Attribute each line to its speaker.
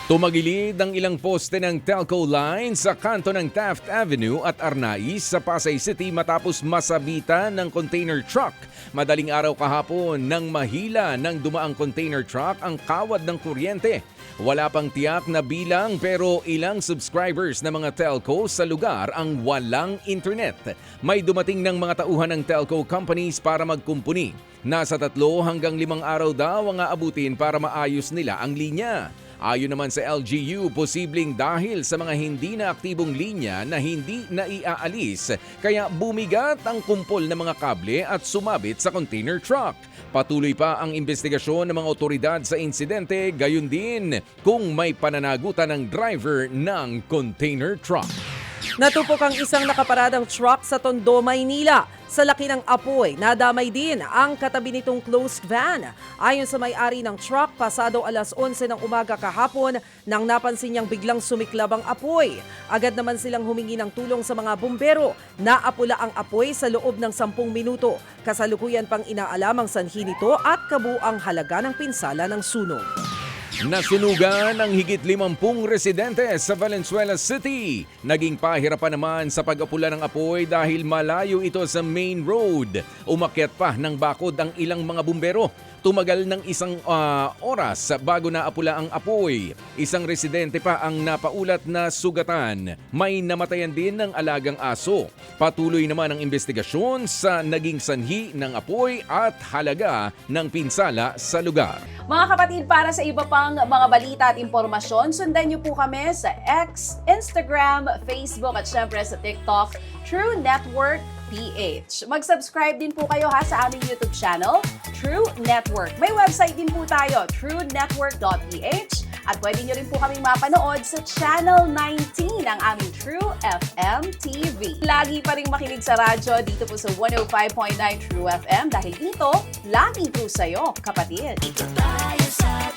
Speaker 1: Tumagilid ang ilang poste ng telco line sa kanto ng Taft Avenue at Arnaiz sa Pasay City matapos masabitan ng container truck. Madaling araw kahapon nang mahila ng dumaang container truck ang kawad ng kuryente. Wala pang tiyak na bilang pero ilang subscribers ng mga telco sa lugar ang walang internet. May dumating ng mga tauhan ng telco companies para magkumpuni. Nasa 3 hanggang 5 araw daw ang aabutin para maayos nila ang linya. Ayon naman sa LGU, posibleng dahil sa mga hindi na aktibong linya na hindi naiaalis, kaya bumigat ang kumpol ng mga kable at sumabit sa container truck. Patuloy pa ang investigasyon ng mga otoridad sa insidente, gayon din kung may pananagutan ng driver ng container truck.
Speaker 2: Natupok ang isang nakaparadang truck sa Tondo, Maynila. Sa laki ng apoy, nadamay din ang katabi nitong closed van. Ayon sa may-ari ng truck, pasado alas 11 ng umaga kahapon nang napansin niyang biglang sumiklab ang apoy. Agad naman silang humingi ng tulong sa mga bumbero. Naapula ang apoy sa loob ng 10 minuto. Kasalukuyan pang inaalam ang sanhi nito at kabuang halaga ng pinsala ng sunog.
Speaker 1: Nasunugan ang higit 50 residente sa Valenzuela City. Naging pahirapan naman sa pag-apula ng apoy dahil malayo ito sa main road. Umakyat pa ng bakod ang ilang mga bumbero. Tumagal ng isang oras bago naapula ang apoy. Isang residente pa ang napaulat na sugatan. May namatayan din ng alagang aso. Patuloy naman ang investigasyon sa naging sanhi ng apoy at halaga ng pinsala sa lugar.
Speaker 3: Mga kapatid, para sa iba pang mga balita at impormasyon, sundan niyo po kami sa X, Instagram, Facebook at syempre sa TikTok, True Network PH. Mag-subscribe din po kayo sa aming YouTube channel, True Network. May website din po tayo, truenetwork.ph, at pwede nyo rin po kaming mapanood sa Channel 19 ng aming True FM TV. Lagi pa rin makinig sa radyo dito po sa 105.9 True FM dahil ito, lagi po sa'yo, kapatid.
Speaker 4: Ito tayo sa